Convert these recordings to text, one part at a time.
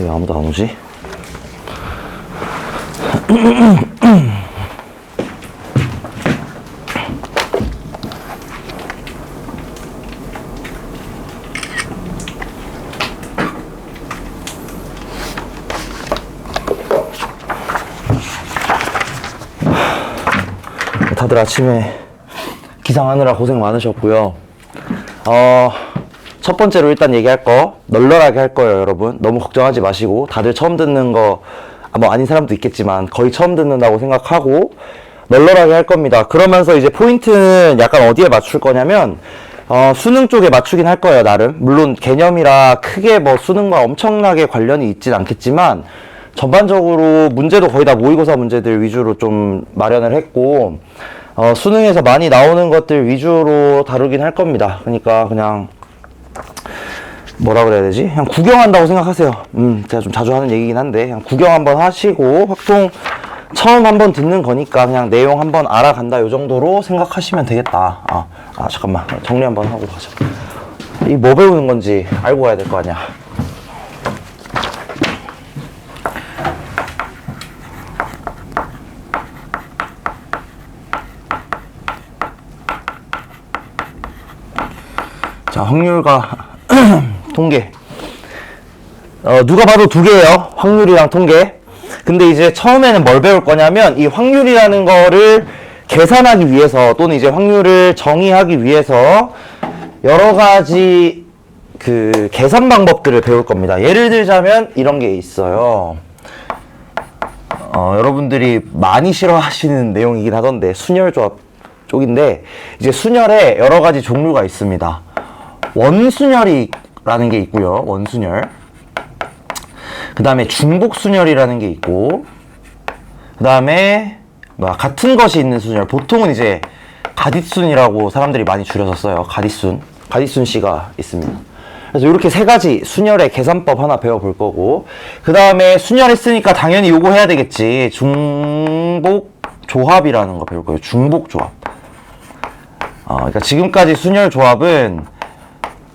왜 아무도 안 오지? 다들 아침에 기상하느라 고생 많으셨고요. 첫 번째로 일단 얘기할 거 널널하게 할 거예요, 여러분. 너무 걱정하지 마시고 다들 처음 듣는 거 뭐 아닌 사람도 있겠지만 거의 처음 듣는다고 생각하고 널널하게 할 겁니다. 그러면서 이제 포인트는 약간 어디에 맞출 거냐면 수능 쪽에 맞추긴 할 거예요, 나름. 물론 개념이라 크게 뭐 수능과 엄청나게 관련이 있진 않겠지만 전반적으로 문제도 거의 다 모의고사 문제들 위주로 좀 마련을 했고 수능에서 많이 나오는 것들 위주로 다루긴 할 겁니다. 그러니까 그냥 뭐라 그래야 되지? 그냥 구경한다고 생각하세요. 제가 좀 자주 하는 얘기긴 한데 그냥 구경 한번 하시고 확통 처음 한번 듣는 거니까 그냥 내용 한번 알아간다 요 정도로 생각하시면 되겠다. 잠깐만 정리 한번 하고 가자. 이 뭐 배우는 건지 알고 가야 될 거 아니야. 자, 확률과 통계. 누가 봐도 두 개예요. 확률이랑 통계. 근데 이제 처음에는 뭘 배울 거냐면 이 확률이라는 거를 계산하기 위해서 또는 이제 확률을 정의하기 위해서 여러 가지 그 계산 방법들을 배울 겁니다. 예를 들자면 이런 게 있어요. 여러분들이 많이 싫어하시는 내용이긴 하던데 순열조합 쪽인데 이제 순열에 여러 가지 종류가 있습니다. 원순열이라는 게 있고요. 원순열. 그 다음에 중복순열이라는 게 있고 그 다음에 같은 것이 있는 순열. 보통은 이제 가디순이라고 사람들이 많이 줄여서 써요. 가디순 씨가 있습니다. 그래서 이렇게 세 가지 순열의 계산법 하나 배워볼 거고 그 다음에 순열했으니까 당연히 요거 해야 되겠지. 중복조합이라는 거 배울 거예요. 중복조합. 그러니까 지금까지 순열 조합은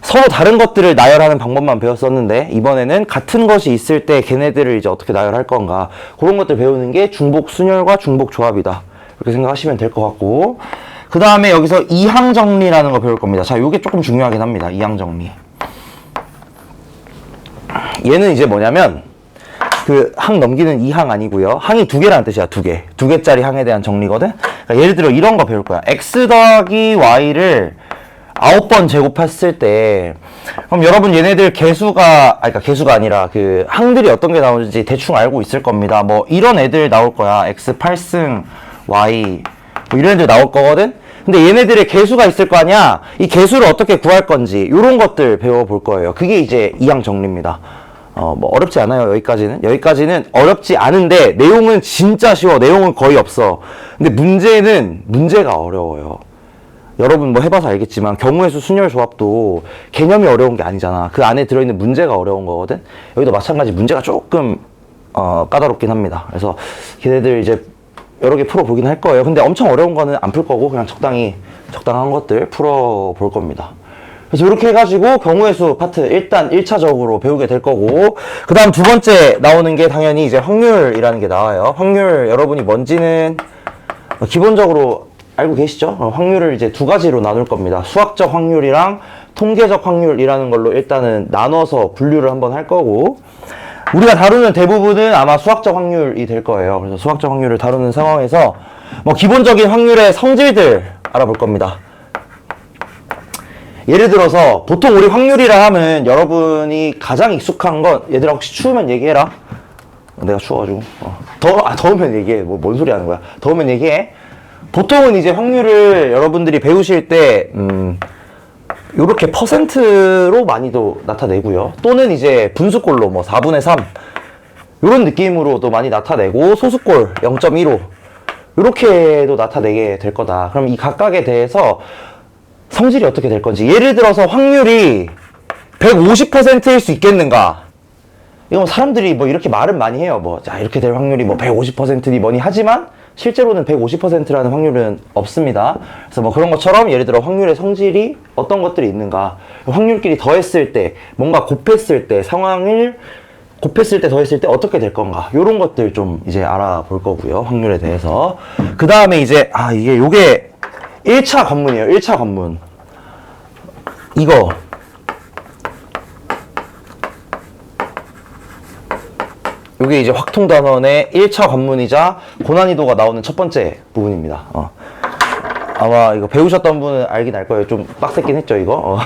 서로 다른 것들을 나열하는 방법만 배웠었는데 이번에는 같은 것이 있을 때 걔네들을 이제 어떻게 나열할 건가 그런 것들 배우는 게 중복 순열과 중복 조합이다. 이렇게 생각하시면 될 것 같고 그 다음에 여기서 이항 정리라는 거 배울 겁니다. 자, 요게 조금 중요하긴 합니다. 이항 정리. 얘는 이제 뭐냐면 그 항 넘기는 이항 아니고요. 항이 두 개라는 뜻이야. 두 개짜리 항에 대한 정리거든. 그러니까 예를 들어 이런 거 배울 거야. x 더하기 y를 9번 제곱했을 때 그럼 여러분 얘네들 그러니까 개수가 아니라 그 항들이 어떤 게 나오는지 대충 알고 있을 겁니다. 뭐 이런 애들 나올 거야. x 8승 y 뭐 이런 애들 나올 거거든. 근데 얘네들의 개수가 있을 거 아니야. 이 개수를 어떻게 구할 건지 이런 것들 배워볼 거예요. 그게 이제 이항 정리입니다. 뭐 어렵지 않아요. 여기까지는 어렵지 않은데 내용은 진짜 쉬워. 내용은 거의 없어. 근데 문제가 어려워요. 여러분 뭐 해봐서 알겠지만 경우의 수 순열 조합도 개념이 어려운 게 아니잖아. 그 안에 들어있는 문제가 어려운 거거든. 여기도 마찬가지 문제가 조금 까다롭긴 합니다. 그래서 걔네들 이제 여러 개 풀어보긴 할 거예요. 근데 엄청 어려운 거는 안 풀 거고 그냥 적당한 것들 풀어볼 겁니다. 그래서 이렇게 해가지고 경우의 수 파트 일단 1차적으로 배우게 될 거고 그 다음 두 번째 나오는 게 당연히 이제 확률이라는 게 나와요. 확률 여러분이 뭔지는 기본적으로 알고 계시죠? 확률을 이제 두 가지로 나눌 겁니다. 수학적 확률이랑 통계적 확률이라는 걸로 일단은 나눠서 분류를 한번 할 거고 우리가 다루는 대부분은 아마 수학적 확률이 될 거예요. 그래서 수학적 확률을 다루는 상황에서 뭐 기본적인 확률의 성질들 알아볼 겁니다. 예를 들어서 보통 우리 확률이라 하면 여러분이 가장 익숙한 건 얘들아 혹시 추우면 얘기해라. 내가 추워가지고 더우면 얘기해. 뭐 뭔 소리 하는 거야. 더우면 얘기해. 보통은 이제 확률을 여러분들이 배우실 때 요렇게 퍼센트로 많이도 나타내고요. 또는 이제 분수꼴로 뭐 4분의 3 요런 느낌으로도 많이 나타내고 소수꼴 0.15 요렇게도 나타내게 될 거다. 그럼 이 각각에 대해서 성질이 어떻게 될 건지 예를 들어서 확률이 150%일 수 있겠는가? 이건 사람들이 뭐 이렇게 말은 많이 해요. 뭐 자 이렇게 될 확률이 뭐 150%니 뭐니 하지만 실제로는 150%라는 확률은 없습니다. 그래서 뭐 그런 것처럼 예를 들어 확률의 성질이 어떤 것들이 있는가 확률끼리 더했을 때 뭔가 곱했을 때 상황을 곱했을 때 더했을 때 어떻게 될 건가 요런 것들 좀 이제 알아볼 거고요. 확률에 대해서. 그 다음에 이제 요게 1차 관문이에요. 1차 관문. 이거 요게 이제 확통단원의 1차 관문이자 고난이도가 나오는 첫 번째 부분입니다. 아마 이거 배우셨던 분은 알긴 알 거예요. 좀 빡셌긴 했죠, 이거.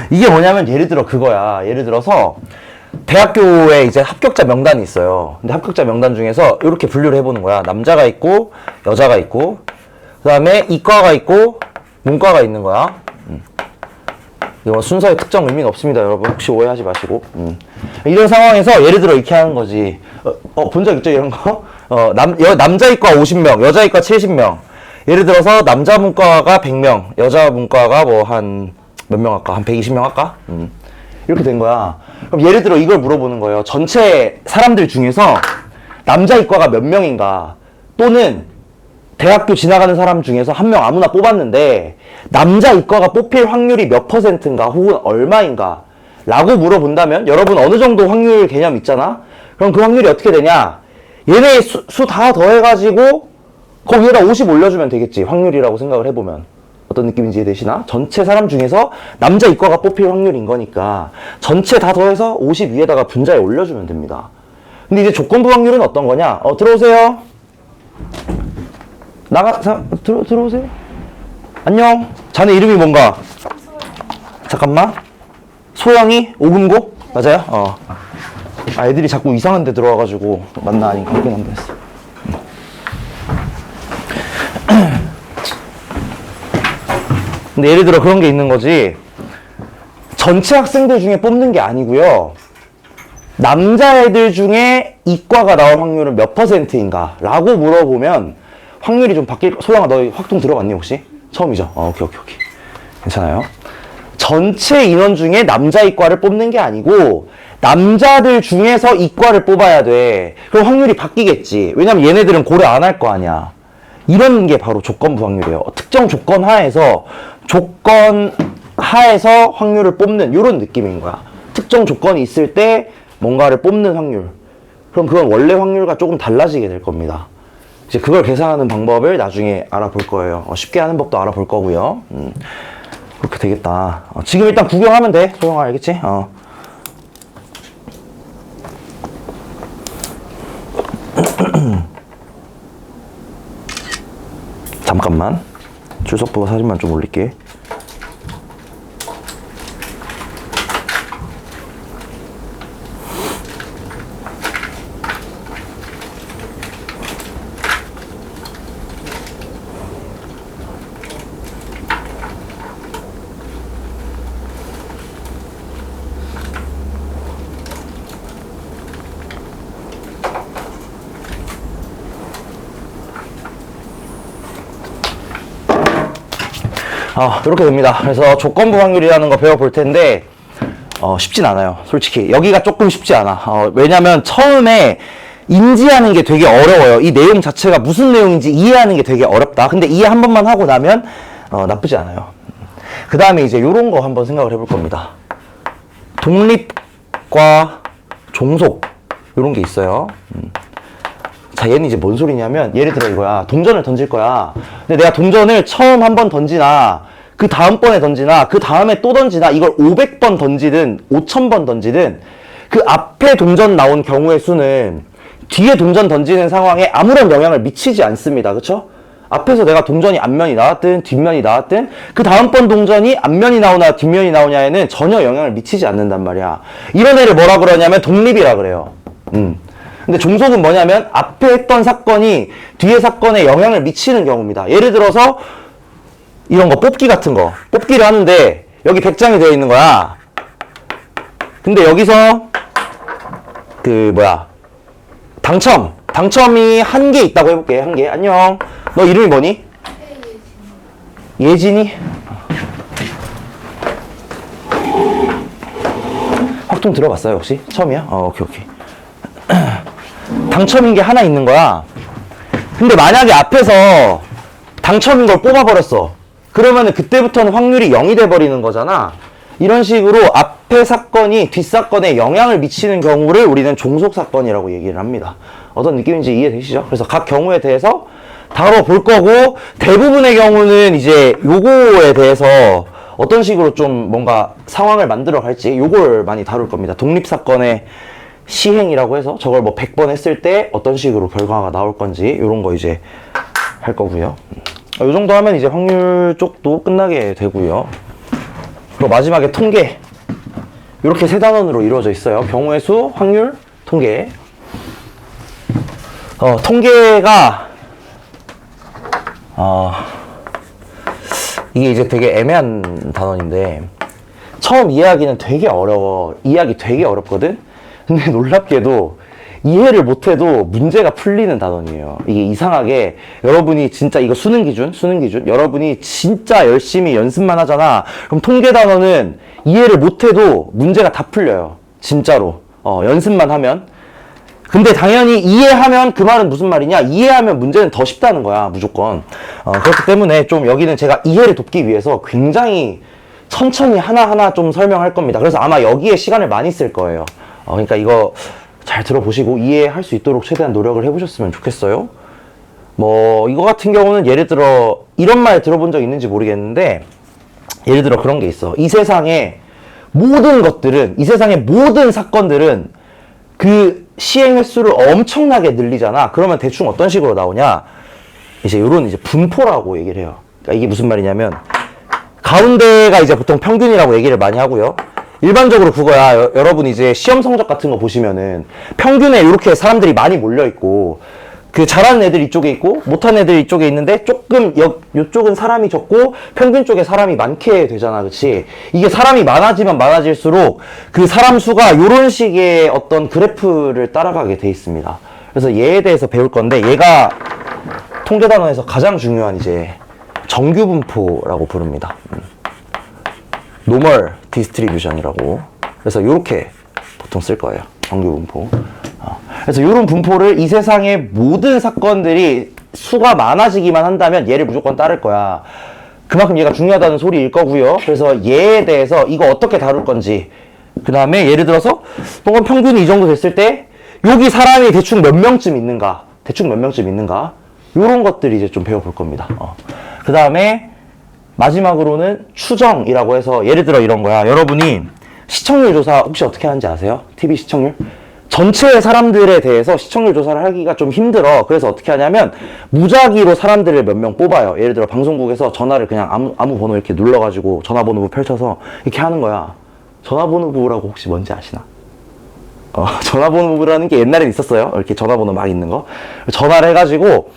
이게 뭐냐면 예를 들어 그거야. 예를 들어서 대학교에 이제 합격자 명단이 있어요. 근데 합격자 명단 중에서 이렇게 분류를 해보는 거야. 남자가 있고 여자가 있고 그 다음에 이과가 있고 문과가 있는 거야. 이거 순서에 특정 의미는 없습니다, 여러분. 혹시 오해하지 마시고. 이런 상황에서 예를 들어 이렇게 하는 거지. 본 적 있죠, 이런 거? 남자 이과 50명, 여자 이과 70명. 예를 들어서 남자 문과가 100명, 여자 문과가 뭐 한 몇 명 할까? 한 120명 할까? 이렇게 된 거야. 그럼 예를 들어 이걸 물어보는 거예요. 전체 사람들 중에서 남자 이과가 몇 명인가? 또는 대학교 지나가는 사람 중에서 한 명 아무나 뽑았는데 남자 이과가 뽑힐 확률이 몇 %인가 혹은 얼마인가 라고 물어본다면 여러분 어느 정도 확률 개념 있잖아? 그럼 그 확률이 어떻게 되냐? 얘네 수 다 더해가지고 거기에다 50 올려주면 되겠지. 확률이라고 생각을 해보면. 어떤 느낌인지 이해되시나? 전체 사람 중에서 남자 이과가 뽑힐 확률인 거니까 전체 다 더해서 50 위에다가 분자에 올려주면 됩니다. 근데 이제 조건부 확률은 어떤 거냐? 들어오세요. 들어오세요. 안녕. 자네 이름이 뭔가? 잠깐만. 소영이? 오금고? 맞아요? 애들이 자꾸 이상한 데 들어와가지고 맞나 아닌가 확인 한번 했어. 근데 예를 들어 그런 게 있는 거지. 전체 학생들 중에 뽑는 게 아니고요. 남자애들 중에 이과가 나올 확률은 몇 %인가? 라고 물어보면 확률이 좀 바뀔, 소영아 너 확통 들어봤니 혹시? 처음이죠? 오케이. 괜찮아요. 전체 인원 중에 남자 이과를 뽑는 게 아니고 남자들 중에서 이과를 뽑아야 돼. 그럼 확률이 바뀌겠지. 왜냐면 얘네들은 고려 안 할 거 아니야. 이런 게 바로 조건부 확률이에요. 특정 조건 하에서 확률을 뽑는 이런 느낌인 거야. 특정 조건이 있을 때 뭔가를 뽑는 확률. 그럼 그건 원래 확률과 조금 달라지게 될 겁니다. 이제 그걸 계산하는 방법을 나중에 알아볼 거예요. 쉽게 하는 법도 알아볼 거고요. 그렇게 되겠다. 지금 일단 구경하면 돼. 소영아 알겠지? 잠깐만. 출석부 사진만 좀 올릴게. 이렇게 됩니다. 그래서 조건부 확률이라는 거 배워볼 텐데 쉽진 않아요. 솔직히 여기가 조금 쉽지 않아. 왜냐면 처음에 인지하는 게 되게 어려워요. 이 내용 자체가 무슨 내용인지 이해하는 게 되게 어렵다. 근데 이해 한 번만 하고 나면 나쁘지 않아요. 그 다음에 이제 요런 거 한번 생각을 해볼 겁니다. 독립과 종속 요런 게 있어요. 자, 얘는 이제 뭔 소리냐면 예를 들어 이거야. 동전을 던질 거야. 근데 내가 동전을 처음 한 번 던지나 그 다음번에 던지나 그 다음에 또 던지나 이걸 500번 던지든 5000번 던지든 그 앞에 동전 나온 경우의 수는 뒤에 동전 던지는 상황에 아무런 영향을 미치지 않습니다. 그쵸? 앞에서 내가 동전이 앞면이 나왔든 뒷면이 나왔든 그 다음번 동전이 앞면이 나오나 뒷면이 나오냐에는 전혀 영향을 미치지 않는단 말이야. 이런 애를 뭐라 그러냐면 독립이라 그래요. 근데 종속은 뭐냐면 앞에 했던 사건이 뒤에 사건에 영향을 미치는 경우입니다. 예를 들어서 이런 거 뽑기 같은 거 뽑기를 하는데 여기 100장이 되어 있는 거야. 근데 여기서 당첨이 한 개 있다고 해볼게. 한 개. 안녕. 너 이름이 뭐니? 예진이? 확통 들어봤어요 혹시? 처음이야? 오케이. 당첨인 게 하나 있는 거야. 근데 만약에 앞에서 당첨인 걸 뽑아버렸어. 그러면은 그때부터는 확률이 0이 돼버리는 거잖아. 이런 식으로 앞에 사건이 뒷사건에 영향을 미치는 경우를 우리는 종속사건이라고 얘기를 합니다. 어떤 느낌인지 이해되시죠? 그래서 각 경우에 대해서 다뤄볼 거고, 대부분의 경우는 이제 요거에 대해서 어떤 식으로 좀 뭔가 상황을 만들어 갈지 요걸 많이 다룰 겁니다. 독립사건의 시행이라고 해서 저걸 뭐 100번 했을 때 어떤 식으로 결과가 나올 건지 요런 거 이제 할 거고요. 요 정도 하면 이제 확률 쪽도 끝나게 되고요. 그리고 마지막에 통계. 이렇게 세 단원으로 이루어져 있어요. 경우의 수, 확률, 통계. 통계가 이게 이제 되게 애매한 단원인데 처음 이해하기는 되게 어려워. 이해하기 되게 어렵거든? 근데 놀랍게도 이해를 못해도 문제가 풀리는 단원이에요. 이게 이상하게 여러분이 진짜 이거 수능 기준 여러분이 진짜 열심히 연습만 하잖아. 그럼 통계 단원은 이해를 못해도 문제가 다 풀려요. 진짜로. 연습만 하면. 근데 당연히 이해하면 그 말은 무슨 말이냐? 이해하면 문제는 더 쉽다는 거야, 무조건. 그렇기 때문에 좀 여기는 제가 이해를 돕기 위해서 굉장히 천천히 하나하나 좀 설명할 겁니다. 그래서 아마 여기에 시간을 많이 쓸 거예요. 그러니까 이거 잘 들어보시고 이해할 수 있도록 최대한 노력을 해보셨으면 좋겠어요. 뭐 이거 같은 경우는 예를 들어 이런 말 들어본 적 있는지 모르겠는데, 예를 들어 그런 게 있어. 이 세상의 모든 것들은, 이 세상의 모든 사건들은 그 시행 횟수를 엄청나게 늘리잖아. 그러면 대충 어떤 식으로 나오냐? 이제 요런 이제 분포라고 얘기를 해요. 그러니까 이게 무슨 말이냐면 가운데가 이제 보통 평균이라고 얘기를 많이 하고요. 일반적으로 그거야. 여러분 이제 시험 성적 같은 거 보시면은 평균에 이렇게 사람들이 많이 몰려 있고, 그 잘하는 애들 이쪽에 있고 못하는 애들 이쪽에 있는데 조금 요쪽은 사람이 적고 평균 쪽에 사람이 많게 되잖아. 그치? 이게 사람이 많아지면 많아질수록 그 사람 수가 요런 식의 어떤 그래프를 따라가게 돼 있습니다. 그래서 얘에 대해서 배울 건데, 얘가 통계 단원에서 가장 중요한 이제 정규 분포라고 부릅니다. 노멀 디스트리뷰션이라고. 그래서 요렇게 보통 쓸 거예요. 정규 분포. 그래서 이런 분포를 이 세상의 모든 사건들이 수가 많아지기만 한다면 얘를 무조건 따를 거야. 그만큼 얘가 중요하다는 소리일 거고요. 그래서 얘에 대해서 이거 어떻게 다룰 건지, 그 다음에 예를 들어서 뭔가 평균이 이 정도 됐을 때 여기 사람이 대충 몇 명쯤 있는가, 이런 것들이 이제 좀 배워볼 겁니다. 그 다음에 마지막으로는 추정이라고 해서, 예를 들어 이런 거야. 여러분이 시청률 조사 혹시 어떻게 하는지 아세요? TV 시청률? 전체 사람들에 대해서 시청률 조사를 하기가 좀 힘들어. 그래서 어떻게 하냐면 무작위로 사람들을 몇 명 뽑아요. 예를 들어 방송국에서 전화를 그냥 아무 번호 이렇게 눌러가지고 전화번호부 펼쳐서 이렇게 하는 거야. 전화번호부라고 혹시 뭔지 아시나? 전화번호부라는 게 옛날엔 있었어요. 이렇게 전화번호 막 있는 거. 전화를 해가지고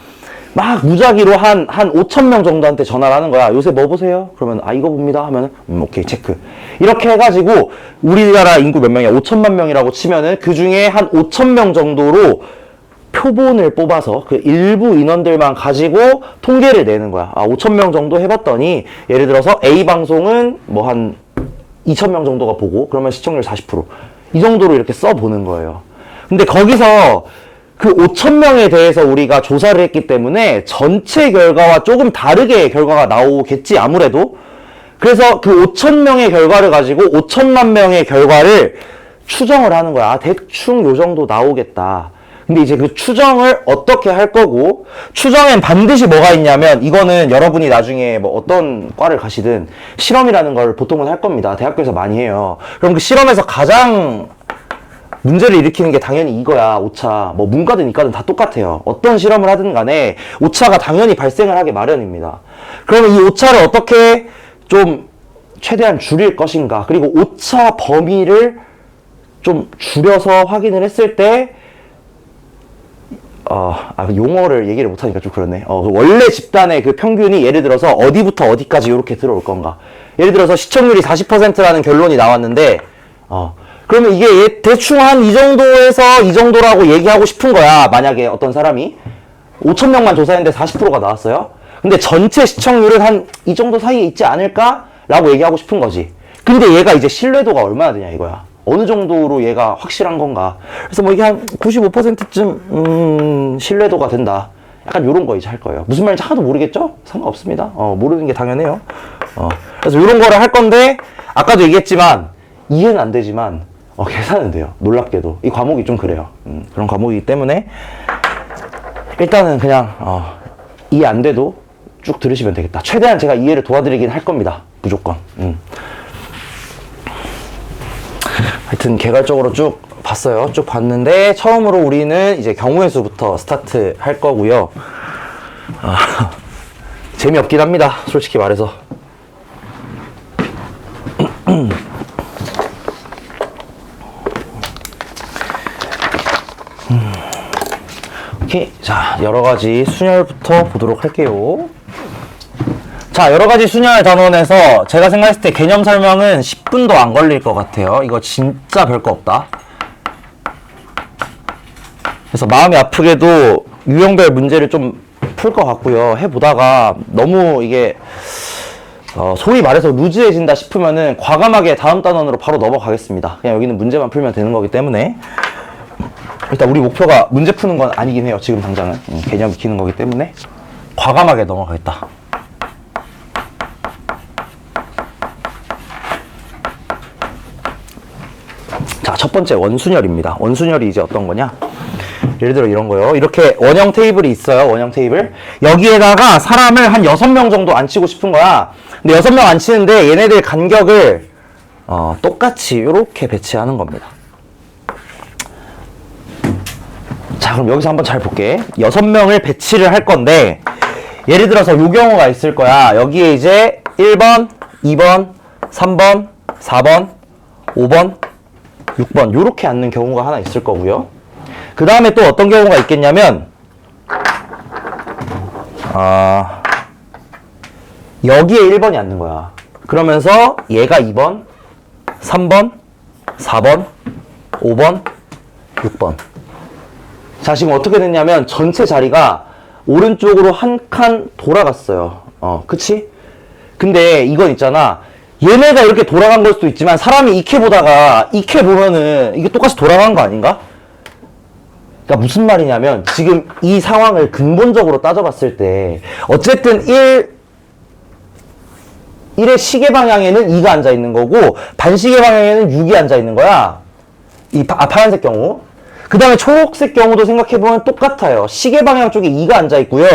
막 무작위로 한 5,000명 정도한테 전화를 하는 거야. 요새 뭐 보세요? 그러면 이거 봅니다 하면은 오케이 체크. 이렇게 해가지고 우리나라 인구 몇 명이야? 5천만 명이라고 치면은 그 중에 한 5,000명 정도로 표본을 뽑아서 그 일부 인원들만 가지고 통계를 내는 거야. 5,000명 정도 해봤더니 예를 들어서 A 방송은 뭐 한 2,000명 정도가 보고 그러면 시청률 40%. 이 정도로 이렇게 써보는 거예요. 근데 거기서 그 5,000명에 대해서 우리가 조사를 했기 때문에 전체 결과와 조금 다르게 결과가 나오겠지, 아무래도. 그래서 그 5,000명의 결과를 가지고 5천만 명의 결과를 추정을 하는 거야. 대충 요 정도 나오겠다. 근데 이제 그 추정을 어떻게 할 거고, 추정엔 반드시 뭐가 있냐면, 이거는 여러분이 나중에 뭐 어떤 과를 가시든 실험이라는 걸 보통은 할 겁니다. 대학교에서 많이 해요. 그럼 그 실험에서 가장 문제를 일으키는 게 당연히 이거야. 오차. 뭐 문과든 이과든 다 똑같아요. 어떤 실험을 하든 간에 오차가 당연히 발생을 하게 마련입니다. 그러면 이 오차를 어떻게 좀 최대한 줄일 것인가, 그리고 오차 범위를 좀 줄여서 확인을 했을 때 용어를 얘기를 못하니까 좀 그렇네. 원래 집단의 그 평균이 예를 들어서 어디부터 어디까지 이렇게 들어올 건가. 예를 들어서 시청률이 40%라는 결론이 나왔는데 그러면 이게 대충 한 이 정도에서 이 정도라고 얘기하고 싶은 거야. 만약에 어떤 사람이 5,000명만 조사했는데 40%가 나왔어요. 근데 전체 시청률은 한 이 정도 사이에 있지 않을까? 라고 얘기하고 싶은 거지. 근데 얘가 이제 신뢰도가 얼마나 되냐 이거야. 어느 정도로 얘가 확실한 건가. 그래서 뭐 이게 한 95%쯤 신뢰도가 된다. 약간 요런 거 이제 할 거예요. 무슨 말인지 하나도 모르겠죠? 상관없습니다. 모르는 게 당연해요. 그래서 요런 거를 할 건데, 아까도 얘기했지만 이해는 안 되지만 계산은 돼요. 놀랍게도 이 과목이 좀 그래요. 그런 과목이기 때문에 일단은 그냥 이해 안 돼도 쭉 들으시면 되겠다. 최대한 제가 이해를 도와드리긴 할 겁니다. 무조건. 하여튼 개괄적으로 쭉 봤어요. 쭉 봤는데 처음으로 우리는 이제 경우의 수부터 스타트 할 거고요. 재미없긴 합니다. 솔직히 말해서. 오케이. 자, 여러가지 순열부터 보도록 할게요. 자, 여러가지 순열 단원에서 제가 생각했을 때 개념 설명은 10분도 안 걸릴 것 같아요. 이거 진짜 별거 없다. 그래서 마음이 아프게도 유형별 문제를 좀 풀 것 같고요. 해보다가 너무 이게 소위 말해서 루즈해진다 싶으면은 과감하게 다음 단원으로 바로 넘어가겠습니다. 그냥 여기는 문제만 풀면 되는 거기 때문에 일단 우리 목표가 문제 푸는 건 아니긴 해요. 지금 당장은 개념 익히는 거기 때문에 과감하게 넘어가겠다. 자, 첫 번째 원순열입니다. 원순열이 이제 어떤 거냐? 예를 들어 이런 거요. 이렇게 원형 테이블이 있어요. 원형 테이블. 여기에다가 사람을 한 6명 정도 앉히고 싶은 거야. 근데 6명 앉히는데 얘네들 간격을 똑같이 이렇게 배치하는 겁니다. 자, 그럼 여기서 한번 잘 볼게. 6명을 배치를 할 건데 예를 들어서 요 경우가 있을 거야. 여기에 이제 1번, 2번, 3번, 4번, 5번, 6번 요렇게 앉는 경우가 하나 있을 거고요. 그 다음에 또 어떤 경우가 있겠냐면 여기에 1번이 앉는 거야. 그러면서 얘가 2번, 3번, 4번, 5번, 6번. 자, 지금 어떻게 됐냐면 전체 자리가 오른쪽으로 한 칸 돌아갔어요. 그치? 근데 이건 있잖아. 얘네가 이렇게 돌아간 걸 수도 있지만 사람이 이렇게 보다가 이렇게 보면은 이게 똑같이 돌아간 거 아닌가? 그러니까 무슨 말이냐면 지금 이 상황을 근본적으로 따져봤을 때 어쨌든 1의 시계 방향에는 2가 앉아있는 거고 반시계 방향에는 6이 앉아있는 거야. 파란색 경우. 그 다음에 초록색 경우도 생각해보면 똑같아요. 시계 방향 쪽에 2가 앉아있고요.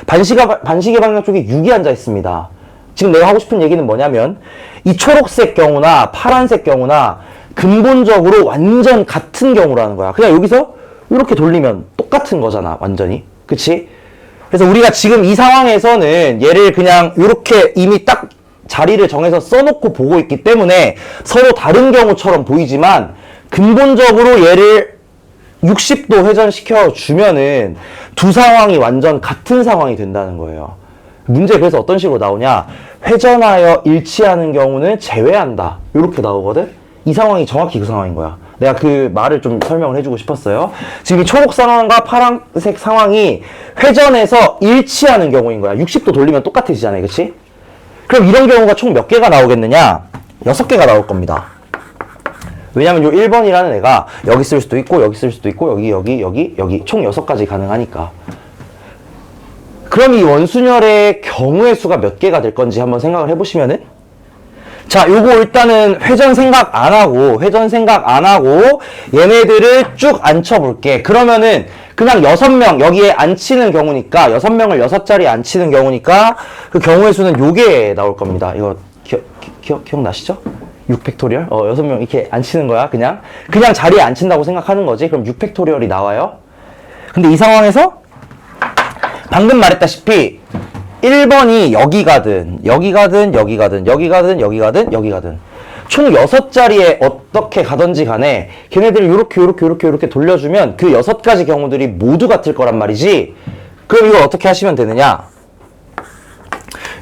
반시계 방향 쪽에 6이 앉아있습니다. 지금 내가 하고 싶은 얘기는 뭐냐면 이 초록색 경우나 파란색 경우나 근본적으로 완전 같은 경우라는 거야. 그냥 여기서 이렇게 돌리면 똑같은 거잖아. 완전히. 그치? 그래서 우리가 지금 이 상황에서는 얘를 그냥 이렇게 이미 딱 자리를 정해서 써놓고 보고 있기 때문에 서로 다른 경우처럼 보이지만 근본적으로 얘를 60도 회전시켜 주면은 두 상황이 완전 같은 상황이 된다는 거예요. 문제 그래서 어떤 식으로 나오냐? 회전하여 일치하는 경우는 제외한다. 이렇게 나오거든? 이 상황이 정확히 그 상황인 거야. 내가 그 말을 좀 설명을 해주고 싶었어요. 지금 이 초록 상황과 파란색 상황이 회전해서 일치하는 경우인 거야. 60도 돌리면 똑같아지잖아요. 그치? 그럼 이런 경우가 총 몇 개가 나오겠느냐? 6개가 나올 겁니다. 왜냐면 요 1번이라는 애가 여기 쓸 수도 있고 여기 쓸 수도 있고 여기 총 6가지 가능하니까. 그럼 이 원순열의 경우의 수가 몇 개가 될 건지 한번 생각을 해보시면은 자, 요거 일단은 회전 생각 안 하고 얘네들을 쭉 앉혀볼게. 그러면은 그냥 6명 여기에 앉히는 경우니까 6명을 6자리에 앉히는 경우니까 그 경우의 수는 요게 나올 겁니다. 이거 기억나시죠? 6팩토리얼? 6명 이렇게 앉히는 거야. 그냥 자리에 앉힌다고 생각하는 거지. 그럼 6팩토리얼이 나와요. 근데 이 상황에서 방금 말했다시피 1번이 여기 가든 총 6자리에 어떻게 가든지 간에 걔네들을 요렇게 돌려주면 그 6가지 경우들이 모두 같을 거란 말이지. 그럼 이걸 어떻게 하시면 되느냐?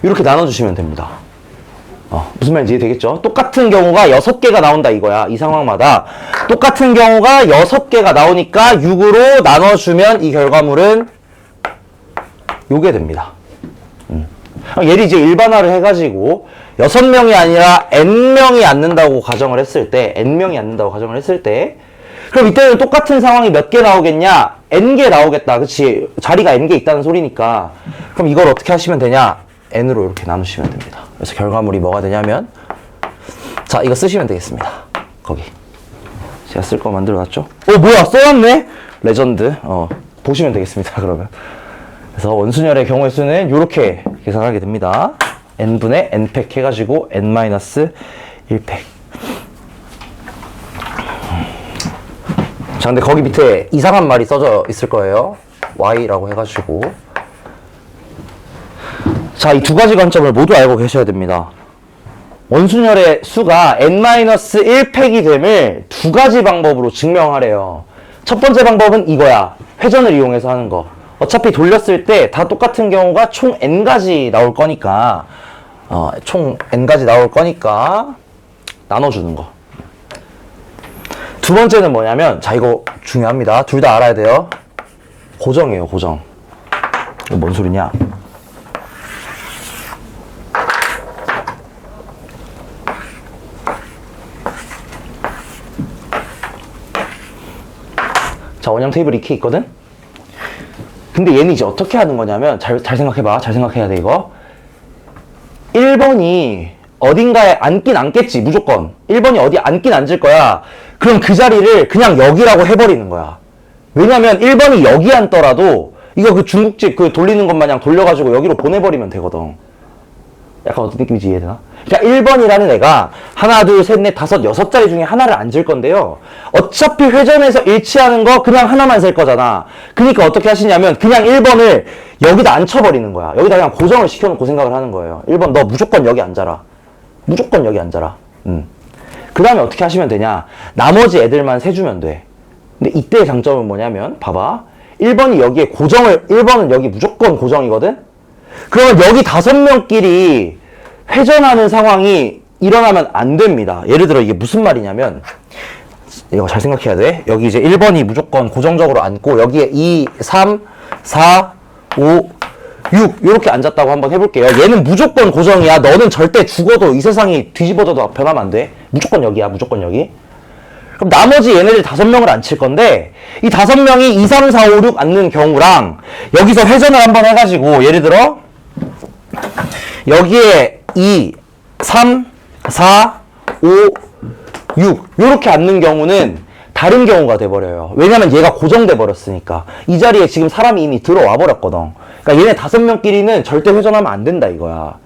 이렇게 나눠주시면 됩니다. 무슨 말인지 이해되겠죠? 똑같은 경우가 6개가 나온다 이거야. 이 상황마다 똑같은 경우가 6개가 나오니까 6으로 나눠주면 이 결과물은 요게 됩니다. 얘를 이제 일반화를 해가지고 6명이 아니라 n명이 앉는다고 가정을 했을 때 그럼 이때는 똑같은 상황이 몇 개 나오겠냐? n개 나오겠다. 그치? 자리가 n개 있다는 소리니까. 그럼 이걸 어떻게 하시면 되냐? n으로 이렇게 나누시면 됩니다. 그래서 결과물이 뭐가 되냐면 자, 이거 쓰시면 되겠습니다. 거기. 제가 쓸 거 만들어놨죠? 뭐야! 써놨네? 레전드. 보시면 되겠습니다, 그러면. 그래서 원순열의 경우의 수는 이렇게 계산하게 됩니다. n분의 n팩 해가지고 n-1팩. 자, 근데 거기 밑에 이상한 말이 써져 있을 거예요. y라고 해가지고. 자, 이 두 가지 관점을 모두 알고 계셔야 됩니다. 원순열의 수가 n-1팩이 됨을 두 가지 방법으로 증명하래요. 첫 번째 방법은 이거야. 회전을 이용해서 하는 거. 어차피 돌렸을 때 다 똑같은 경우가 총 n가지 나올 거니까 총 n가지 나올 거니까 나눠주는 거. 두 번째는 뭐냐면, 자, 이거 중요합니다. 둘 다 알아야 돼요. 고정이에요, 고정. 이거 뭔 소리냐? 자, 원형 테이블 이렇게 있거든? 근데 얘는 이제 어떻게 하는 거냐면, 잘 생각해봐. 잘 생각해야 돼, 이거. 1번이 어딘가에 앉긴 앉겠지, 무조건. 1번이 어디 앉긴 앉을 거야. 그럼 그 자리를 그냥 여기라고 해버리는 거야. 왜냐면 1번이 여기 앉더라도, 이거 그 중국집 그 돌리는 것 마냥 돌려가지고 여기로 보내버리면 되거든. 약간 어떤 느낌인지 이해되나? 그러니까 1번이라는 애가 하나, 둘, 셋, 넷, 다섯, 여섯 자리 중에 하나를 앉을 건데요. 어차피 회전에서 일치하는 거 그냥 하나만 셀 거잖아. 그러니까 어떻게 하시냐면 그냥 1번을 여기다 앉혀버리는 거야. 여기다 그냥 고정을 시켜놓고 생각을 하는 거예요. 1번 너 무조건 여기 앉아라. 무조건 여기 앉아라. 그 다음에 어떻게 하시면 되냐. 나머지 애들만 세주면 돼. 근데 이때의 장점은 뭐냐면 봐봐. 1번이 여기에 고정을, 1번은 여기 무조건 고정이거든? 그러면 여기 5명끼리 회전하는 상황이 일어나면 안 됩니다. 예를 들어 이게 무슨 말이냐면, 이거 잘 생각해야 돼. 여기 이제 1번이 무조건 고정적으로 앉고 여기에 2, 3, 4, 5, 6 이렇게 앉았다고 한번 해볼게요. 얘는 무조건 고정이야. 너는 절대 죽어도 이 세상이 뒤집어져도 변하면 안 돼. 무조건 여기야. 무조건 여기. 그럼 나머지 얘네들 5명을 앉힐 건데, 이 5명이 2, 3, 4, 5, 6 앉는 경우랑 여기서 회전을 한번 해가지고, 예를 들어 여기에 2, 3, 4, 5, 6 이렇게 앉는 경우는 다른 경우가 돼버려요. 왜냐면 얘가 고정돼 버렸으니까. 이 자리에 지금 사람이 이미 들어와 버렸거든. 그러니까 얘네 5명끼리는 절대 회전하면 안 된다 이거야.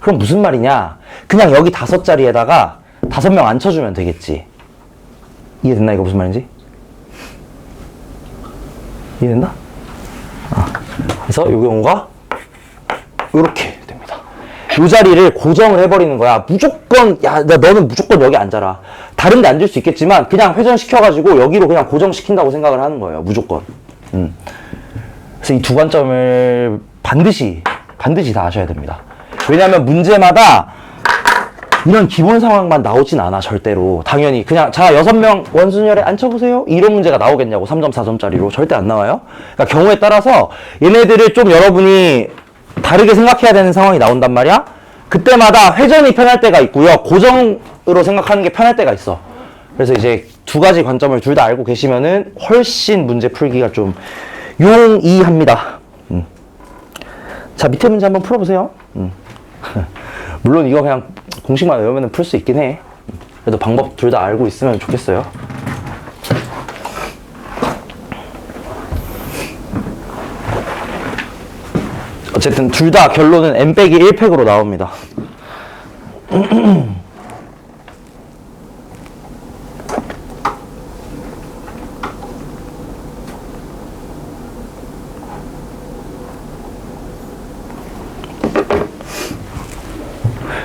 그럼 무슨 말이냐? 그냥 여기 5자리에다가 5명 앉혀주면 되겠지. 이해됐나? 이거 무슨 말인지? 이해됐나? 그래서 이 경우가 이렇게 됩니다. 이 자리를 고정을 해버리는 거야. 무조건, 야, 너는 무조건 여기 앉아라. 다른 데 앉을 수 있겠지만 그냥 회전시켜가지고 여기로 그냥 고정시킨다고 생각을 하는 거예요. 무조건. 그래서 이 두 관점을 반드시 다 아셔야 됩니다. 왜냐하면 문제마다 이런 기본 상황만 나오진 않아, 절대로. 당연히 그냥 자 6명 원순열에 앉혀보세요 이런 문제가 나오겠냐고. 3점 4점짜리로 절대 안 나와요. 그러니까 경우에 따라서 얘네들을 좀 여러분이 다르게 생각해야 되는 상황이 나온단 말이야. 그때마다 회전이 편할 때가 있고요, 고정으로 생각하는 게 편할 때가 있어. 그래서 이제 두 가지 관점을 둘 다 알고 계시면은 훨씬 문제 풀기가 좀 용이합니다. 자, 밑에 문제 한번 풀어보세요. 물론 이거 그냥 공식만 외우면 풀 수 있긴 해. 그래도 방법 둘 다 알고 있으면 좋겠어요. 어쨌든 둘 다 결론은 n-1팩으로 나옵니다.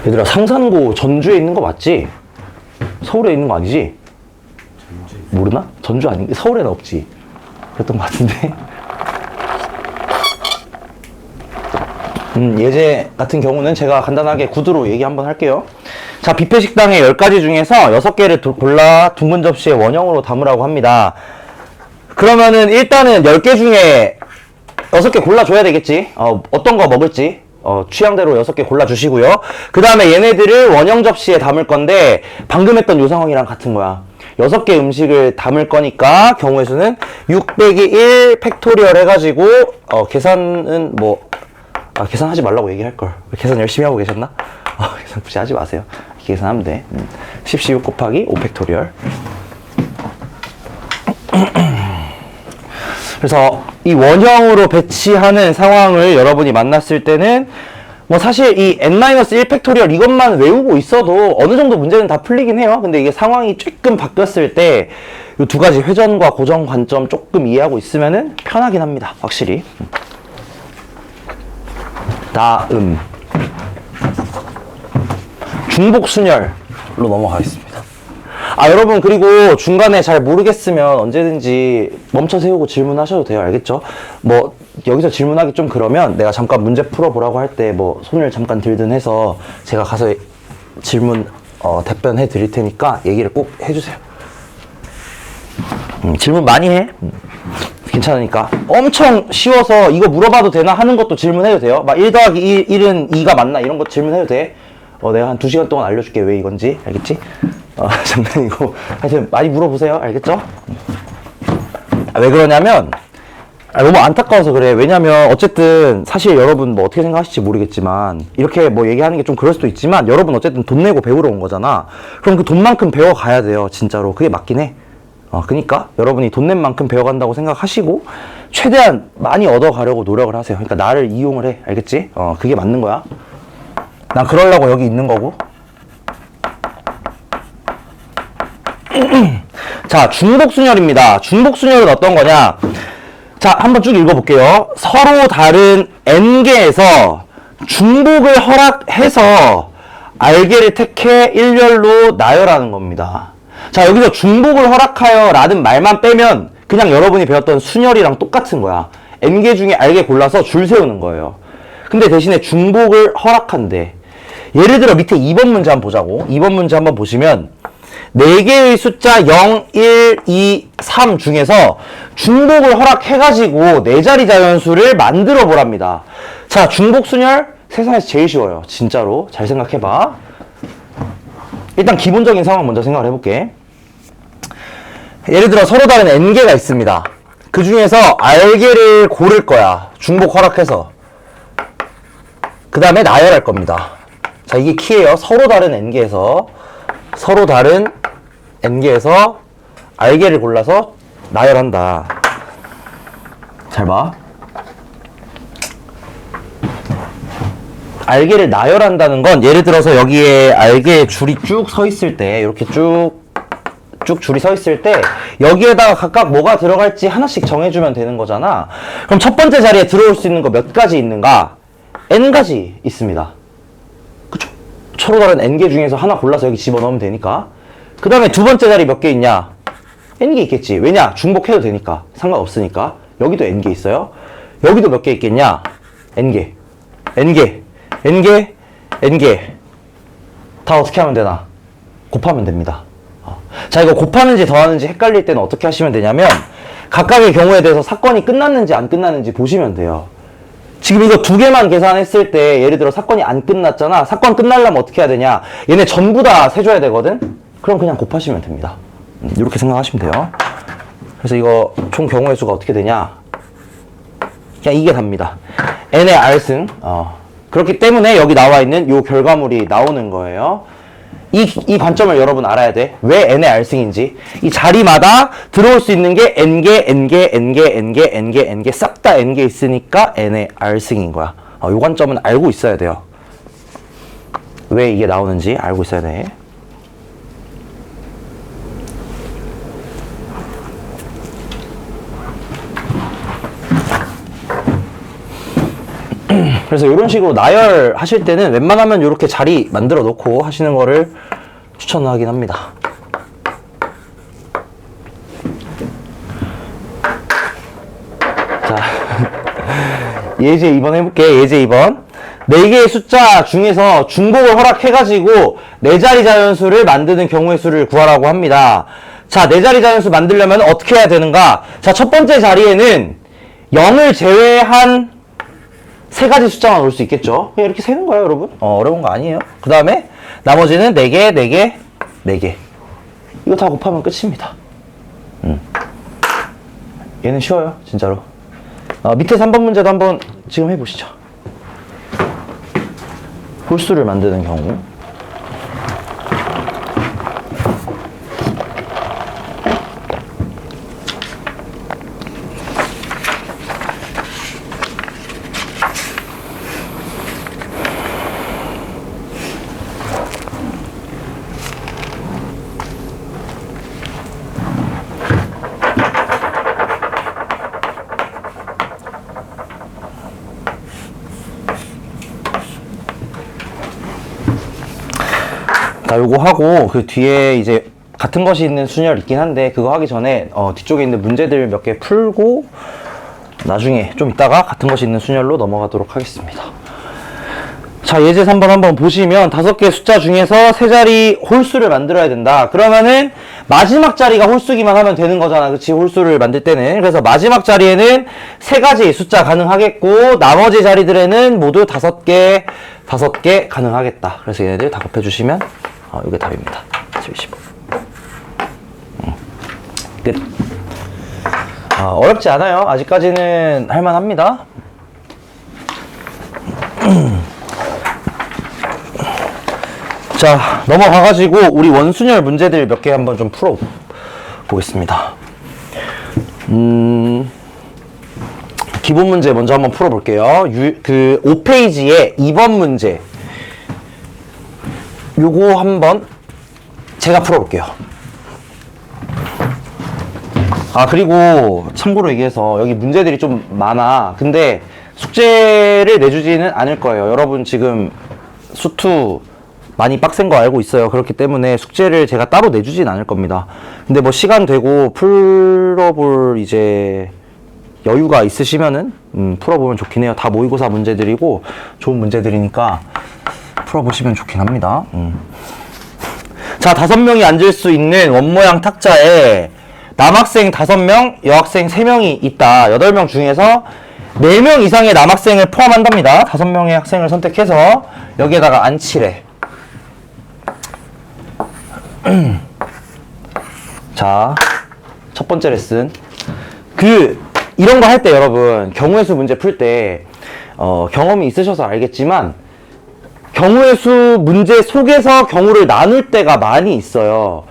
얘들아, 상산고 전주에 있는 거 맞지? 서울에 있는 거 아니지? 모르나? 전주 아닌 게 서울에는 없지. 그랬던 거 같은데. 예제 같은 경우는 제가 간단하게 구두로 얘기 한번 할게요. 자, 뷔페 식당의 10가지 중에서 6개를 골라 둥근 접시에 원형으로 담으라고 합니다. 그러면은 일단은 10개 중에 6개 골라줘야 되겠지. 어떤 거 먹을지. 취향대로 6개 골라주시고요. 그 다음에 얘네들을 원형 접시에 담을 건데, 방금 했던 요 상황이랑 같은 거야. 6개 음식을 담을 거니까 경우의 수는 6 빼기 1 팩토리얼 해가지고 계산은 뭐 계산하지 말라고 얘기할걸. 계산 열심히 하고 계셨나? 계산 굳이 하지 마세요. 이렇게 계산하면 돼. 10C6 곱하기 5팩토리얼. 그래서 이 원형으로 배치하는 상황을 여러분이 만났을 때는 뭐 사실 이 n-1 팩토리얼 이것만 외우고 있어도 어느 정도 문제는 다 풀리긴 해요. 근데 이게 상황이 조금 바뀌었을 때 이 두 가지 회전과 고정 관점 조금 이해하고 있으면은 편하긴 합니다. 확실히. 다음 중복순열로 넘어가겠습니다. 여러분 그리고 중간에 잘 모르겠으면 언제든지 멈춰 세우고 질문하셔도 돼요. 알겠죠? 뭐 여기서 질문하기 좀 그러면 내가 잠깐 문제 풀어보라고 할 때 뭐 손을 잠깐 들든 해서 제가 가서 질문 답변해 드릴 테니까 얘기를 꼭 해주세요. 질문 많이 해. 괜찮으니까. 엄청 쉬워서 이거 물어봐도 되나 하는 것도 질문해도 돼요. 막 1 더하기 1은 2가 맞나 이런 거 질문해도 돼. 내가 한 2시간 동안 알려줄게 왜 이건지. 알겠지? 장난이고. 하여튼 많이 물어보세요. 알겠죠? 왜 그러냐면 너무 안타까워서 그래. 왜냐면 어쨌든 사실 여러분 뭐 어떻게 생각하실지 모르겠지만 이렇게 뭐 얘기하는 게 좀 그럴 수도 있지만 여러분 어쨌든 돈 내고 배우러 온 거잖아. 그럼 그 돈만큼 배워가야 돼요. 진짜로. 그게 맞긴 해. 그러니까 여러분이 돈 낸 만큼 배워간다고 생각하시고 최대한 많이 얻어가려고 노력을 하세요. 그러니까 나를 이용을 해. 알겠지? 그게 맞는 거야. 난 그러려고 여기 있는 거고. 자, 중복순열입니다. 중복순열은 어떤 거냐? 자, 한번 쭉 읽어볼게요. 서로 다른 n개에서 중복을 허락해서 r개를 택해 일렬로 나열하는 겁니다. 자, 여기서 중복을 허락하여 라는 말만 빼면 그냥 여러분이 배웠던 순열이랑 똑같은 거야. n개 중에 r개 골라서 줄 세우는 거예요. 근데 대신에 중복을 허락한대. 예를 들어 밑에 2번 문제 한번 보자고. 2번 문제 한번 보시면 4개의 숫자 0, 1, 2, 3 중에서 중복을 허락해가지고 4자리 자연수를 만들어 보랍니다. 자, 중복순열 세상에서 제일 쉬워요. 진짜로. 잘 생각해봐. 일단 기본적인 상황 먼저 생각을 해볼게. 예를 들어 서로 다른 n개가 있습니다. 그 중에서 r개를 고를 거야. 중복 허락해서. 그 다음에 나열할 겁니다. 자, 이게 키예요. 서로 다른 n개에서 r개를 골라서 나열한다. 잘 봐. r개를 나열한다는 건 예를 들어서 여기에 r개의 줄이 쭉 서 있을 때 이렇게 쭉 줄이 서 있을 때 여기에다가 각각 뭐가 들어갈지 하나씩 정해주면 되는 거잖아. 그럼 첫 번째 자리에 들어올 수 있는 거 몇 가지 있는가? n가지 있습니다. 그쵸? 서로 다른 n개 중에서 하나 골라서 여기 집어넣으면 되니까. 그 다음에 두 번째 자리 몇 개 있냐? n개 있겠지. 왜냐? 중복해도 되니까. 상관없으니까. 여기도 n개 있어요. 여기도 몇 개 있겠냐? n개. 다 어떻게 하면 되나? 곱하면 됩니다. 자, 이거 곱하는지 더하는지 헷갈릴 때는 어떻게 하시면 되냐면 각각의 경우에 대해서 사건이 끝났는지 안 끝났는지 보시면 돼요. 지금 이거 두 개만 계산했을 때 예를 들어 사건이 안 끝났잖아. 사건 끝나려면 어떻게 해야 되냐? 얘네 전부 다 세줘야 되거든? 그럼 그냥 곱하시면 됩니다. 이렇게 생각하시면 돼요. 그래서 이거 총 경우의 수가 어떻게 되냐? 그냥 이게 답니다. n의 r승. 그렇기 때문에 여기 나와 있는 요 결과물이 나오는 거예요. 이 관점을 여러분 알아야 돼. 왜 n의 r승인지. 이 자리마다 들어올 수 있는 게 n개 싹 다 n개 있으니까 n의 r승인 거야. 요 관점은 알고 있어야 돼요. 왜 이게 나오는지 알고 있어야 돼. 그래서 이런 식으로 나열하실 때는 웬만하면 이렇게 자리 만들어 놓고 하시는 거를 추천하긴 합니다. 자, 예제 2번 해볼게. 예제 2번. 4개의 숫자 중에서 중복을 허락해가지고 4자리 자연수를 만드는 경우의 수를 구하라고 합니다. 자, 4자리 자연수 만들려면 어떻게 해야 되는가? 자, 첫 번째 자리에는 0을 제외한 3가지 숫자만 올 수 있겠죠. 그냥 이렇게 세는 거예요, 여러분. 어려운 거 아니에요. 그 다음에 나머지는 4개. 이거 다 곱하면 끝입니다. 얘는 쉬워요, 진짜로. 밑에 3번 문제도 한번 지금 해보시죠. 홀수를 만드는 경우. 자, 요거 하고 그 뒤에 이제 같은 것이 있는 순열 있긴 한데 그거 하기 전에 뒤쪽에 있는 문제들 몇 개 풀고 나중에 좀 이따가 같은 것이 있는 순열로 넘어가도록 하겠습니다. 자, 예제 3번 한번 보시면 5개 숫자 중에서 세 자리 홀수를 만들어야 된다. 그러면은 마지막 자리가 홀수기만 하면 되는 거잖아. 그치? 홀수를 만들 때는. 그래서 마지막 자리에는 세 가지 숫자 가능하겠고 나머지 자리들에는 모두 5개 가능하겠다. 그래서 얘네들 다 곱해주시면 이게 답입니다. 75. 끝. 어렵지 않아요. 아직까지는 할만합니다. 자, 넘어가가지고 우리 원순열 문제들 몇 개 한번 좀 풀어보겠습니다. 기본 문제 먼저 한번 풀어볼게요. 그 5페이지에 2번 문제 요거 한번 제가 풀어볼게요. 그리고 참고로 얘기해서 여기 문제들이 좀 많아. 근데 숙제를 내주지는 않을 거예요. 여러분 지금 수투 많이 빡센 거 알고 있어요. 그렇기 때문에 숙제를 제가 따로 내주진 않을 겁니다. 근데 뭐 시간 되고 풀어볼 이제 여유가 있으시면은 풀어보면 좋긴 해요. 다 모의고사 문제들이고 좋은 문제들이니까 풀어보시면 좋긴 합니다. 자, 5명이 앉을 수 있는 원모양 탁자에 남학생 5명, 여학생 3명이 있다. 8명 중에서 4명 이상의 남학생을 포함한답니다. 5명의 학생을 선택해서 여기에다가 앉히래. 자, 첫 번째 레슨. 이런 거 할 때 여러분, 경우의 수 문제 풀 때, 경험이 있으셔서 알겠지만, 경우의 수 문제 속에서 경우를 나눌 때가 많이 있어요.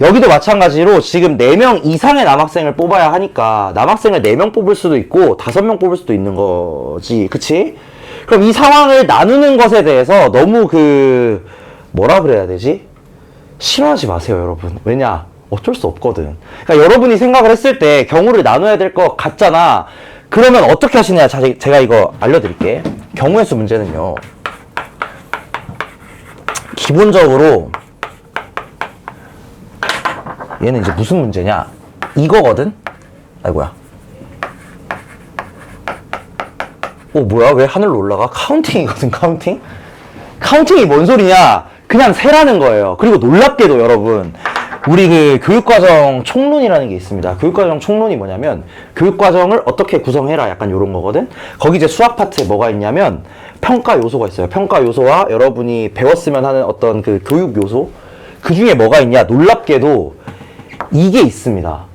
여기도 마찬가지로 지금 4명 이상의 남학생을 뽑아야 하니까, 남학생을 4명 뽑을 수도 있고, 5명 뽑을 수도 있는 거지. 그치? 그럼 이 상황을 나누는 것에 대해서 너무 뭐라 그래야 되지? 싫어하지 마세요, 여러분. 왜냐? 어쩔 수 없거든. 그러니까 여러분이 생각을 했을 때 경우를 나눠야 될 것 같잖아. 그러면 어떻게 하시냐? 제가 이거 알려드릴게. 경우의 수 문제는요. 기본적으로 얘는 이제 무슨 문제냐? 이거거든? 아이고야. 뭐야? 왜 하늘로 올라가? 카운팅이거든, 카운팅? 카운팅이 뭔 소리냐? 그냥 세라는 거예요. 그리고 놀랍게도 여러분, 우리 교육과정 총론이라는 게 있습니다. 교육과정 총론이 뭐냐면, 교육과정을 어떻게 구성해라 약간 요런 거거든? 거기 이제 수학 파트에 뭐가 있냐면, 평가 요소가 있어요. 평가 요소와 여러분이 배웠으면 하는 어떤 교육 요소? 그 중에 뭐가 있냐? 놀랍게도 이게 있습니다.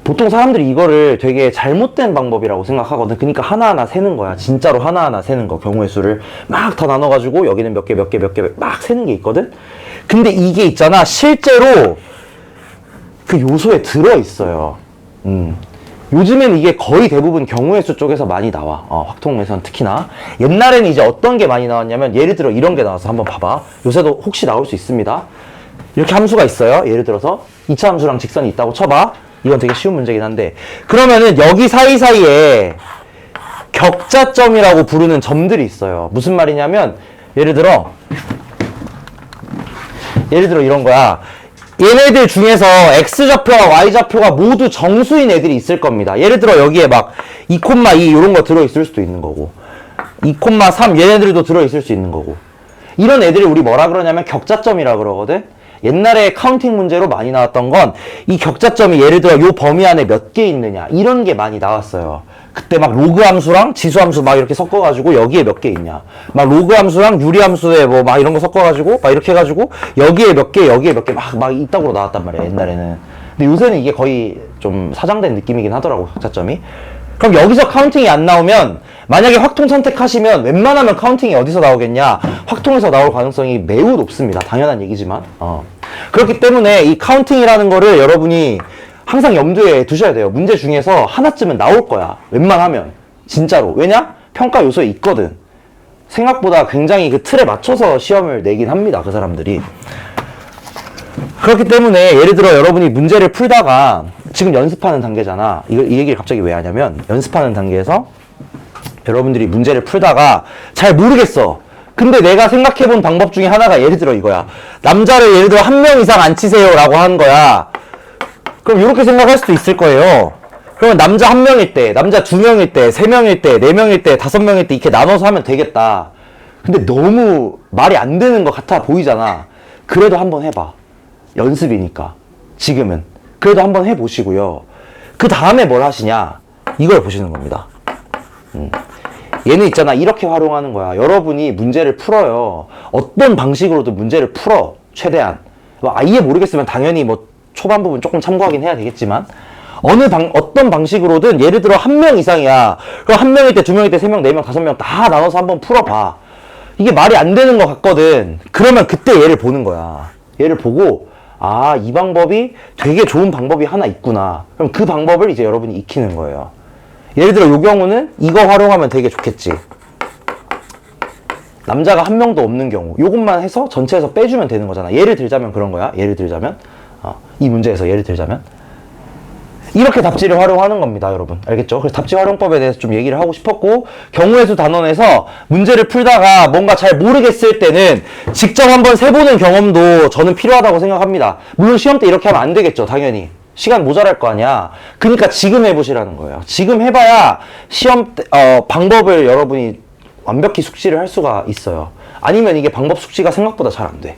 보통 사람들이 이거를 되게 잘못된 방법이라고 생각하거든. 그러니까 하나하나 세는 거야. 진짜로 하나하나 세는 거. 경우의 수를 막 다 나눠가지고 여기는 몇 개 막 세는 게 있거든. 근데 이게 있잖아. 실제로 그 요소에 들어있어요. 요즘에는 이게 거의 대부분 경우의 수 쪽에서 많이 나와. 확통에서는 특히나. 옛날에는 이제 어떤 게 많이 나왔냐면 예를 들어 이런 게 나와서 한번 봐봐. 요새도 혹시 나올 수 있습니다. 이렇게 함수가 있어요. 예를 들어서 2차 함수랑 직선이 있다고 쳐봐. 이건 되게 쉬운 문제긴 한데, 그러면은 여기 사이사이에 격자점이라고 부르는 점들이 있어요. 무슨 말이냐면 예를 들어 이런 거야. 얘네들 중에서 X좌표와 Y좌표가 모두 정수인 애들이 있을 겁니다. 예를 들어 여기에 막 2,2 이런 거 들어있을 수도 있는 거고, 2,3 얘네들도 들어있을 수 있는 거고, 이런 애들이 우리 뭐라 그러냐면 격자점이라 그러거든. 옛날에 카운팅 문제로 많이 나왔던 건 이 격자점이 예를 들어 요 범위 안에 몇 개 있느냐 이런 게 많이 나왔어요. 그때 막 로그 함수랑 지수 함수 막 이렇게 섞어가지고 여기에 몇 개 있냐, 막 로그 함수랑 유리 함수에 뭐 막 이런 거 섞어가지고 막 이렇게 해가지고 여기에 몇 개 여기에 몇 개 막 이따구로 나왔단 말이야 옛날에는. 근데 요새는 이게 거의 좀 사장된 느낌이긴 하더라고, 격자점이. 그럼 여기서 카운팅이 안 나오면, 만약에 확통 선택하시면 웬만하면 카운팅이 어디서 나오겠냐? 확통에서 나올 가능성이 매우 높습니다. 당연한 얘기지만. 그렇기 때문에 이 카운팅이라는 거를 여러분이 항상 염두에 두셔야 돼요. 문제 중에서 하나쯤은 나올 거야. 웬만하면. 진짜로. 왜냐? 평가 요소에 있거든. 생각보다 굉장히 그 틀에 맞춰서 시험을 내긴 합니다, 그 사람들이. 그렇기 때문에 예를 들어 여러분이 문제를 풀다가 지금 연습하는 단계잖아. 이 얘기를 갑자기 왜 하냐면, 연습하는 단계에서 여러분들이 문제를 풀다가 잘 모르겠어. 근데 내가 생각해본 방법 중에 하나가 예를 들어 이거야. 남자를 예를 들어 1명 이상 안 치세요 라고 하는 거야. 그럼 이렇게 생각할 수도 있을 거예요. 그러면 남자 1명일 때, 남자 2명일 때, 3명일 때, 4명일 때, 5명일 때 이렇게 나눠서 하면 되겠다. 근데 너무 말이 안 되는 것 같아 보이잖아. 그래도 한번 해봐. 연습이니까. 지금은. 그래도 한번 해보시고요. 그 다음에 뭘 하시냐. 이걸 보시는 겁니다. 얘는 있잖아. 이렇게 활용하는 거야. 여러분이 문제를 풀어요. 어떤 방식으로든 문제를 풀어. 최대한. 뭐 아예 모르겠으면 당연히 뭐 초반 부분 조금 참고하긴 해야 되겠지만 어떤 방식으로든 예를 들어 1명 이상이야. 그럼 1명일 때, 2명일 때, 3명, 4명, 5명 다 나눠서 한번 풀어봐. 이게 말이 안 되는 것 같거든. 그러면 그때 얘를 보는 거야. 얘를 보고 아, 이 방법이 되게 좋은 방법이 하나 있구나. 그럼 그 방법을 이제 여러분이 익히는 거예요. 예를 들어 이 경우는 이거 활용하면 되게 좋겠지. 남자가 1명도 없는 경우 요것만 해서 전체에서 빼주면 되는 거잖아. 예를 들자면 그런 거야. 예를 들자면 이 문제에서 예를 들자면 이렇게 답지를 활용하는 겁니다, 여러분. 알겠죠? 그래서 답지 활용법에 대해서 좀 얘기를 하고 싶었고, 경우의 수 단원에서 문제를 풀다가 뭔가 잘 모르겠을 때는 직접 한번 세보는 경험도 저는 필요하다고 생각합니다. 물론 시험 때 이렇게 하면 안 되겠죠, 당연히. 시간 모자랄 거 아니야. 그러니까 지금 해보시라는 거예요. 지금 해봐야 시험 때, 방법을 여러분이 완벽히 숙지를 할 수가 있어요. 아니면 이게 방법 숙지가 생각보다 잘 안 돼.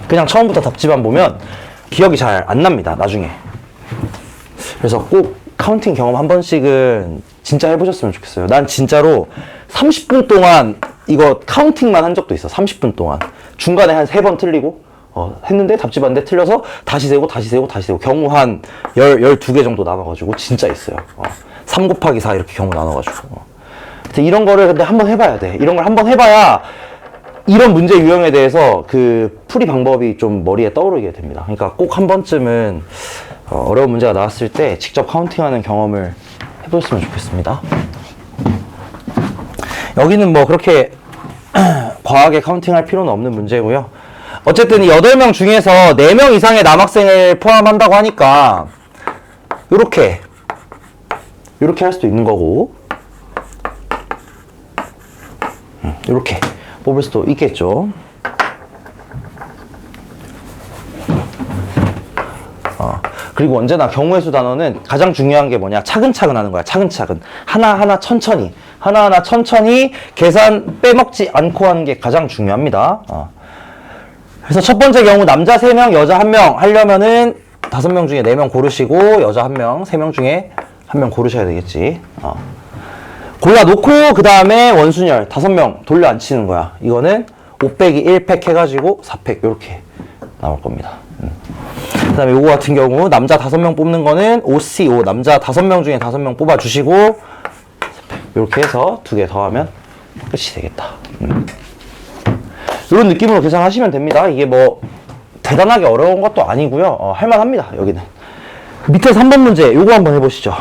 그냥 처음부터 답지만 보면 기억이 잘 안 납니다, 나중에. 그래서 꼭 카운팅 경험 한 번씩은 진짜 해보셨으면 좋겠어요. 난 진짜로 30분 동안 이거 카운팅만 한 적도 있어. 30분 동안. 중간에 한 3번 틀리고 했는데 답지 봤는데 틀려서 다시 세고 다시 세고 다시 세고 경우 한 12개 정도 나눠가지고 진짜 있어요. 3 곱하기 4 이렇게 경우 나눠가지고. 이런 거를 근데 한번 해봐야 돼. 이런 걸 한번 해봐야 이런 문제 유형에 대해서 그 풀이 방법이 좀 머리에 떠오르게 됩니다. 그러니까 꼭 한 번쯤은 어려운 문제가 나왔을 때 직접 카운팅하는 경험을 해보셨으면 좋겠습니다. 여기는 뭐 그렇게 과하게 카운팅할 필요는 없는 문제고요. 어쨌든 이 8명 중에서 4명 이상의 남학생을 포함한다고 하니까 요렇게 할 수도 있는 거고 요렇게 뽑을 수도 있겠죠. 그리고 언제나 경우의 수 단어는 가장 중요한 게 뭐냐, 차근차근 하는 거야. 차근차근 하나하나 천천히 계산 빼먹지 않고 하는 게 가장 중요합니다. 그래서 첫 번째 경우 남자 3명 여자 1명 하려면은 5명 중에 4명 고르시고 여자 1명 3명 중에 1명 고르셔야 되겠지. 골라놓고 그 다음에 원순열 5명 돌려 앉히는 거야. 이거는 5 빼기 1팩 해가지고 4팩 이렇게 나올 겁니다. 그 다음에 요거 같은 경우 남자 5명 뽑는 거는 5C5 남자 5명 중에 5명 뽑아주시고 이렇게 해서 2개 더하면 끝이 되겠다. 이런 느낌으로 계산하시면 됩니다. 이게 뭐 대단하게 어려운 것도 아니고요. 할만합니다. 여기는 밑에 3번 문제 요거 한번 해보시죠.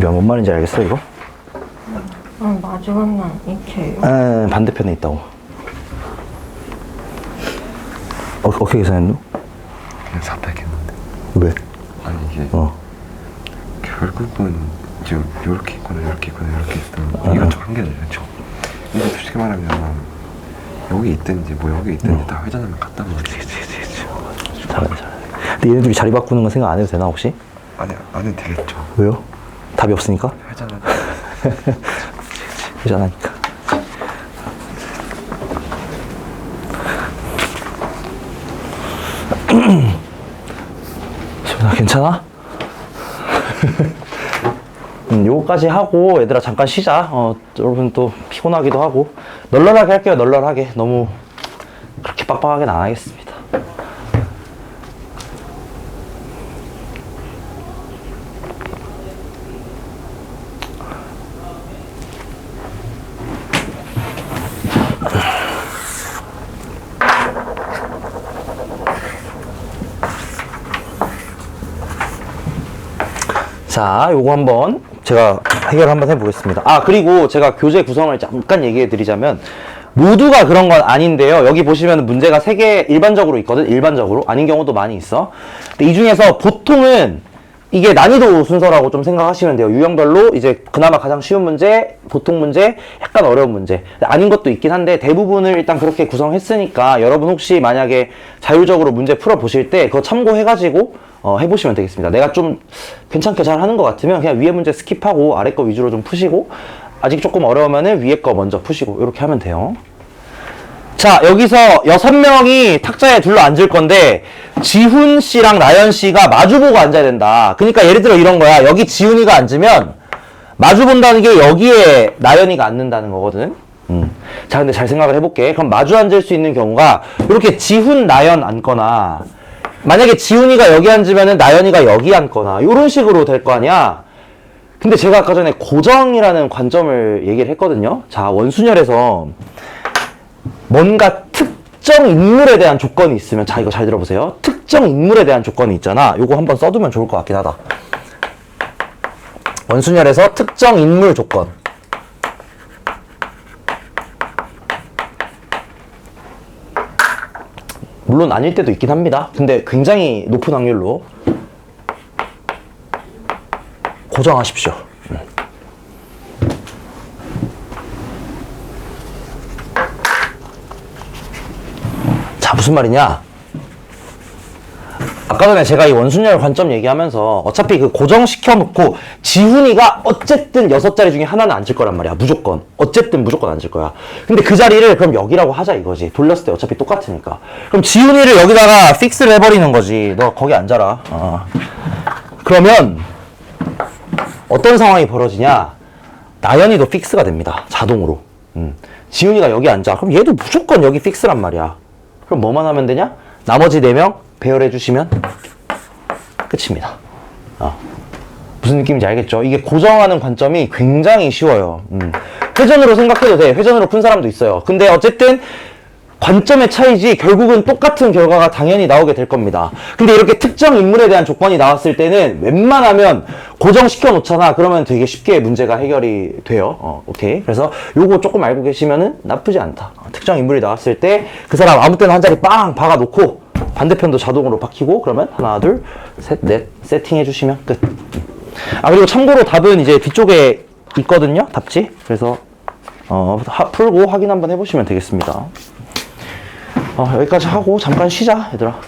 뭔 말인지 알겠어, 이거? 마지막은 이렇게요. 반대편에 있다고. 어떻게 계산했노? 그냥 4팩 했는데. 왜? 아니 이게 결국은 이제 요렇게 있거나 요렇게 있거나 요렇게 있으면 이것저것 한 게 아니라 근데 솔직히 말하면 여기 있든지 뭐 여기 있든지 다 회전하면 같단 말이지. 잘하네. 근데 얘네들이 자리 바꾸는 건 생각 안 해도 되나, 혹시? 아니 안 해도 되겠죠. 왜요? 답이 없으니까? 회전하면 회전하니까. 시원아, 괜찮아? 요거까지 하고 얘들아 잠깐 쉬자. 여러분 또 피곤하기도 하고 널널하게 할게요. 널널하게. 너무 그렇게 빡빡하게는 안 하겠습니다. 자, 요거 한번 제가 해결 한번 해보겠습니다. 아, 그리고 제가 교재 구성을 잠깐 얘기해 드리자면 모두가 그런 건 아닌데요. 여기 보시면 문제가 3개 일반적으로 있거든. 일반적으로. 아닌 경우도 많이 있어. 근데 이 중에서 보통은 이게 난이도 순서라고 좀 생각하시면 돼요. 유형별로 이제 그나마 가장 쉬운 문제, 보통 문제, 약간 어려운 문제. 아닌 것도 있긴 한데 대부분을 일단 그렇게 구성했으니까 여러분 혹시 만약에 자율적으로 문제 풀어보실 때 그거 참고해가지고 해보시면 되겠습니다. 내가 좀 괜찮게 잘 하는 것 같으면 그냥 위에 문제 스킵하고 아래 거 위주로 좀 푸시고 아직 조금 어려우면은 위에 거 먼저 푸시고 이렇게 하면 돼요. 자, 여기서 6명이 탁자에 둘러 앉을 건데 지훈 씨랑 나연 씨가 마주보고 앉아야 된다. 그러니까 예를 들어 이런 거야. 여기 지훈이가 앉으면 마주본다는 게 여기에 나연이가 앉는다는 거거든. 자, 근데 잘 생각을 해볼게. 그럼 마주 앉을 수 있는 경우가 이렇게 지훈, 나연 앉거나 만약에 지훈이가 여기 앉으면은 나연이가 여기 앉거나 이런 식으로 될 거 아니야. 근데 제가 아까 전에 고정이라는 관점을 얘기를 했거든요. 자, 원순열에서 뭔가 특정 인물에 대한 조건이 있으면, 자, 이거 잘 들어보세요. 특정 인물에 대한 조건이 있잖아. 요거 한번 써두면 좋을 것 같긴 하다. 원순열에서 특정 인물 조건. 물론 아닐 때도 있긴 합니다. 근데 굉장히 높은 확률로 고정하십시오. 자, 무슨 말이냐? 아까 전에 제가 이 원순열 관점 얘기하면서 어차피 그 고정시켜 놓고 지훈이가 어쨌든 6자리 중에 하나는 앉을 거란 말이야. 무조건. 어쨌든 무조건 앉을 거야. 근데 그 자리를 그럼 여기라고 하자 이거지. 돌렸을 때 어차피 똑같으니까. 그럼 지훈이를 여기다가 픽스를 해버리는 거지. 너 거기 앉아라. 그러면 어떤 상황이 벌어지냐? 나연이도 픽스가 됩니다. 자동으로. 지훈이가 여기 앉아. 그럼 얘도 무조건 여기 픽스란 말이야. 그럼 뭐만 하면 되냐? 나머지 4명 배열해 주시면 끝입니다. 무슨 느낌인지 알겠죠? 이게 고정하는 관점이 굉장히 쉬워요. 회전으로 생각해도 돼. 회전으로 푼 사람도 있어요. 근데 어쨌든 관점의 차이지 결국은 똑같은 결과가 당연히 나오게 될 겁니다. 근데 이렇게 특정 인물에 대한 조건이 나왔을 때는 웬만하면 고정시켜 놓잖아. 그러면 되게 쉽게 문제가 해결이 돼요. 오케이. 그래서 요거 조금 알고 계시면은 나쁘지 않다. 특정 인물이 나왔을 때 그 사람 아무 때나 한 자리 빵 박아 놓고 반대편도 자동으로 박히고 그러면 하나, 둘, 셋, 넷 세팅해 주시면 끝. 그리고 참고로 답은 이제 뒤쪽에 있거든요. 답지. 그래서 풀고 확인 한번 해보시면 되겠습니다. 여기까지 하고 잠깐 쉬자, 얘들아.